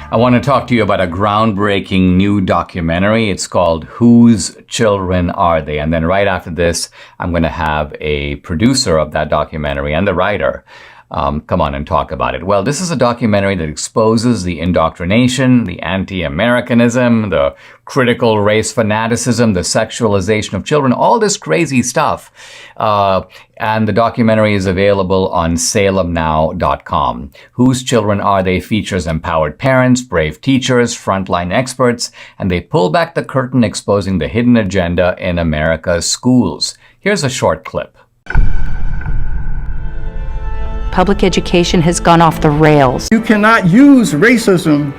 I want to talk to you about a groundbreaking new documentary. It's called Whose Children Are They? And then right after this, I'm going to have a producer of that documentary and the writer come on and talk about it. Well, this is a documentary that exposes the indoctrination, the anti-Americanism, the critical race fanaticism, the sexualization of children, all this crazy stuff. And the documentary is available on salemnow.com. Whose Children Are They? Features empowered parents, brave teachers, frontline experts, and they pull back the curtain exposing the hidden agenda in America's schools. Here's a short clip. Public education has gone off the rails. You cannot use racism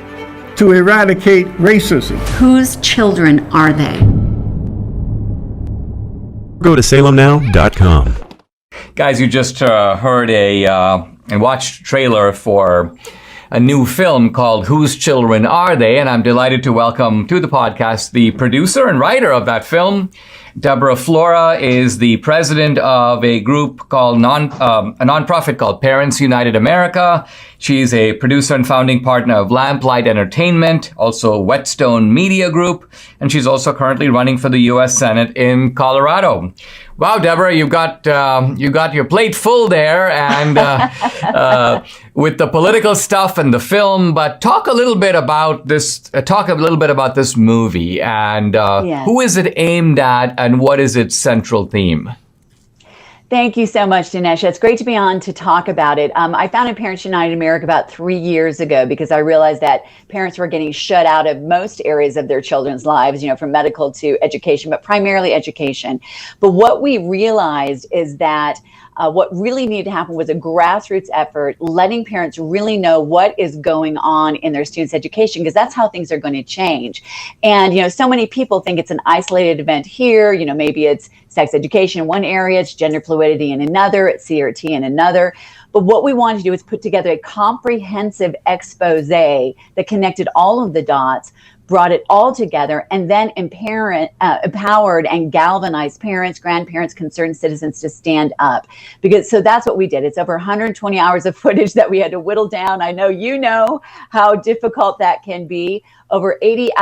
to eradicate racism. Whose children are they? Go to salemnow.com. Guys, you just heard and watched a trailer for a new film called Whose Children Are They? And I'm delighted to welcome to the podcast the producer and writer of that film. Deborah Flora is the president of a group called a nonprofit called Parents United America. She's a producer and founding partner of Lamplight Entertainment, also Whetstone Media Group, and she's also currently running for the U.S. Senate in Colorado. Wow, Deborah, you got your plate full there, and with the political stuff and the film. But talk a little bit about this. Talk a little bit about this movie and who is it aimed at, and what is its central theme? Thank you so much, Dinesh. It's great to be on to talk about it. I founded Parents United America about 3 years ago because I realized that parents were getting shut out of most areas of their children's lives, from medical to education, but primarily education. But what we realized is that what really needed to happen was a grassroots effort, letting parents really know what is going on in their students' education, because that's how things are going to change. And, so many people think it's an isolated event here. Maybe it's sex education in one area, it's gender fluidity in another, it's CRT in another. But what we wanted to do is put together a comprehensive expose that connected all of the dots, brought it all together, and then empowered and galvanized parents, grandparents, concerned citizens to stand up. So that's what we did. It's over 120 hours of footage that we had to whittle down. I know you know how difficult that can be. Over 80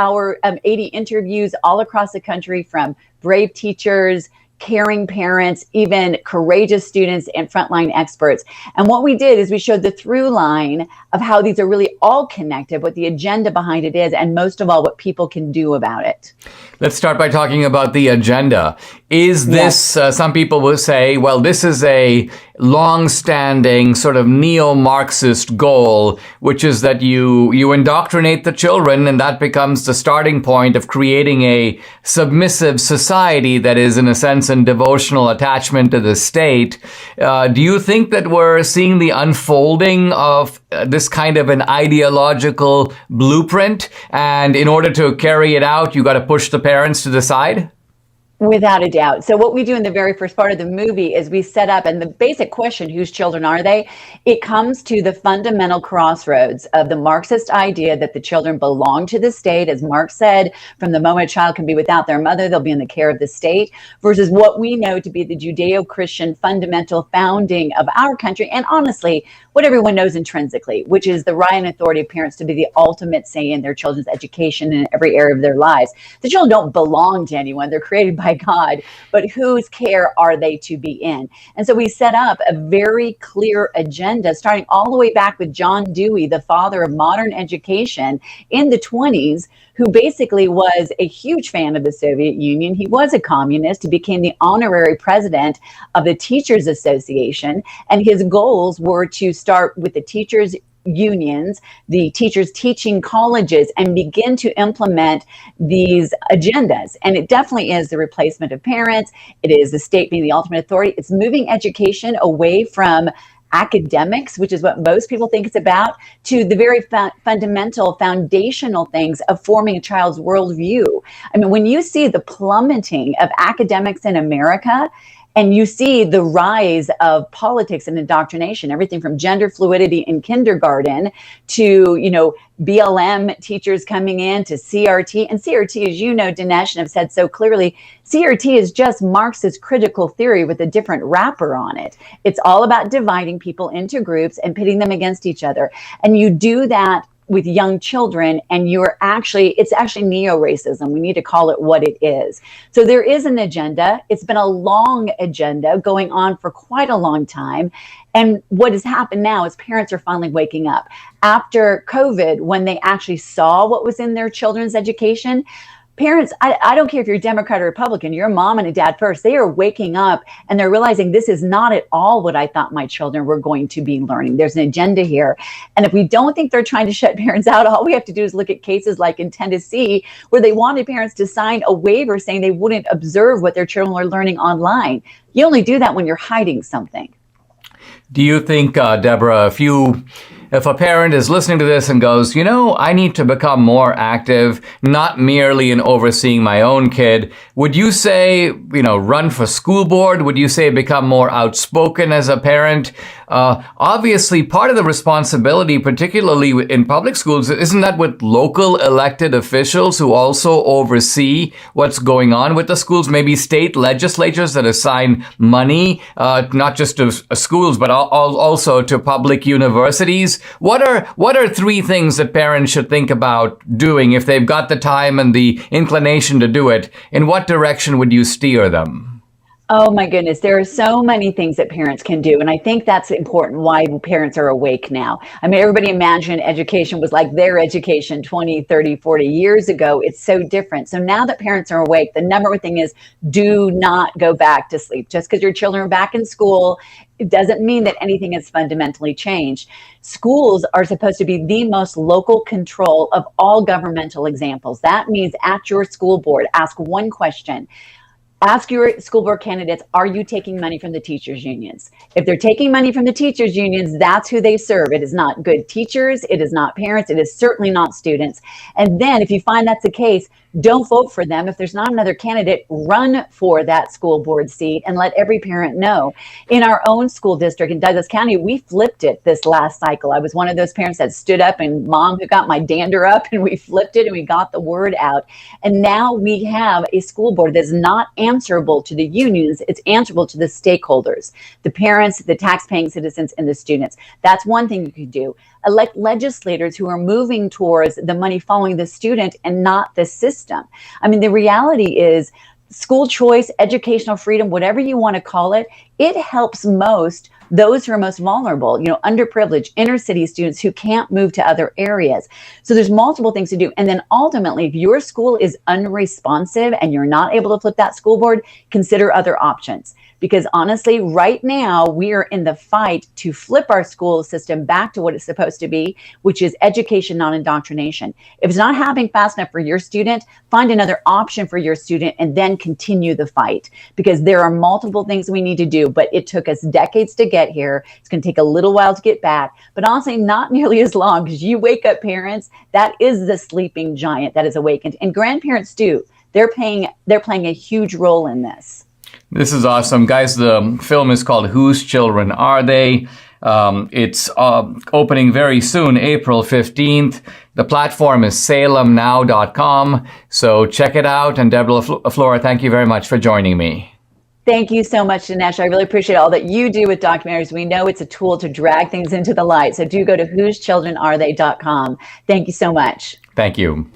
interviews all across the country from brave teachers, caring parents, even courageous students and frontline experts. And what we did is we showed the through line of how these are really all connected, what the agenda behind it is, and most of all, what people can do about it. Let's start by talking about the agenda. Is this, some people will say, well, this is a long-standing sort of neo-Marxist goal, which is that you indoctrinate the children, and that becomes the starting point of creating a submissive society that is, in a sense, in devotional attachment to the state. Do you think that we're seeing the unfolding of this kind of an ideological blueprint, and in order to carry it out, you got to push the parents to the side? Without a doubt. So what we do in the very first part of the movie is we set up, and the basic question, whose children are they? It comes to the fundamental crossroads of the Marxist idea that the children belong to the state. As Marx said, from the moment a child can be without their mother, they'll be in the care of the state, versus what we know to be the Judeo-Christian fundamental founding of our country, and honestly, what everyone knows intrinsically, which is the right and authority of parents to be the ultimate say in their children's education in every area of their lives. The children don't belong to anyone. They're created by God, but whose care are they to be in? And so we set up a very clear agenda, starting all the way back with John Dewey, the father of modern education in the 1920s, who basically was a huge fan of the Soviet Union. He was a communist. He became the honorary president of the Teachers Association, and his goals were to start with the teachers unions, the teachers teaching colleges, and begin to implement these agendas. And it definitely is the replacement of parents. It is the state being the ultimate authority. It's moving education away from academics, which is what most people think it's about, to the very fundamental, foundational things of forming a child's worldview. I mean, when you see the plummeting of academics in America, and you see the rise of politics and indoctrination, everything from gender fluidity in kindergarten to, BLM teachers coming in to CRT. And CRT, as you know, Dinesh, and have said so clearly, CRT is just Marxist critical theory with a different wrapper on it. It's all about dividing people into groups and pitting them against each other. And you do that with young children, and it's actually neo-racism. We need to call it what it is. So there is an agenda. It's been a long agenda going on for quite a long time. And what has happened now is parents are finally waking up. After COVID, when they actually saw what was in their children's education, parents, I don't care if you're Democrat or Republican, you're a mom and a dad first, they are waking up and they're realizing this is not at all what I thought my children were going to be learning. There's an agenda here. And if we don't think they're trying to shut parents out, all we have to do is look at cases like in Tennessee, where they wanted parents to sign a waiver saying they wouldn't observe what their children were learning online. You only do that when you're hiding something. Do you think, Deborah, if a parent is listening to this and goes, I need to become more active, not merely in overseeing my own kid, would you say, run for school board? Would you say become more outspoken as a parent? Obviously, part of the responsibility, particularly in public schools, isn't that with local elected officials who also oversee what's going on with the schools, maybe state legislatures that assign money, not just to schools, but also to public universities? What are three things that parents should think about doing if they've got the time and the inclination to do it? In what direction would you steer them? Oh my goodness, there are so many things that parents can do. And I think that's important why parents are awake now. I mean, everybody imagined education was like their education 20, 30, 40 years ago. It's so different. So now that parents are awake, the number one thing is do not go back to sleep. Just because your children are back in school, it doesn't mean that anything has fundamentally changed. Schools are supposed to be the most local control of all governmental examples. That means at your school board, ask one question. Ask your school board candidates, are you taking money from the teachers' unions? If they're taking money from the teachers' unions, that's who they serve. It is not good teachers. It is not parents. It is certainly not students. And then if you find that's the case, don't vote for them. If there's not another candidate, run for that school board seat and let every parent know. In our own school district in Douglas County, we flipped it this last cycle. I was one of those parents that stood up, and mom who got my dander up, and we flipped it and we got the word out. And now we have a school board that's not answerable to the unions. It's answerable to the stakeholders, the parents, the tax-paying citizens, and the students. That's one thing you can do. Elect legislators who are moving towards the money following the student and not the system. I mean, the reality is school choice, educational freedom, whatever you want to call it, it helps most those who are most vulnerable, underprivileged, inner city students who can't move to other areas. So there's multiple things to do. And then ultimately, if your school is unresponsive and you're not able to flip that school board, consider other options. Because honestly, right now, we are in the fight to flip our school system back to what it's supposed to be, which is education, not indoctrination. If it's not happening fast enough for your student, find another option for your student and then continue the fight. Because there are multiple things we need to do, but it took us decades to get here. It's going to take a little while to get back, but honestly, not nearly as long, because you wake up parents, that is the sleeping giant that is awakened. And grandparents too. They're playing a huge role in this. This is awesome. Guys, the film is called Whose Children Are They? It's opening very soon, April 15th. The platform is salemnow.com. So check it out. And Deborah Flora, thank you very much for joining me. Thank you so much, Dinesh. I really appreciate all that you do with documentaries. We know it's a tool to drag things into the light. So do go to whosechildrenarethey.com. Thank you so much. Thank you.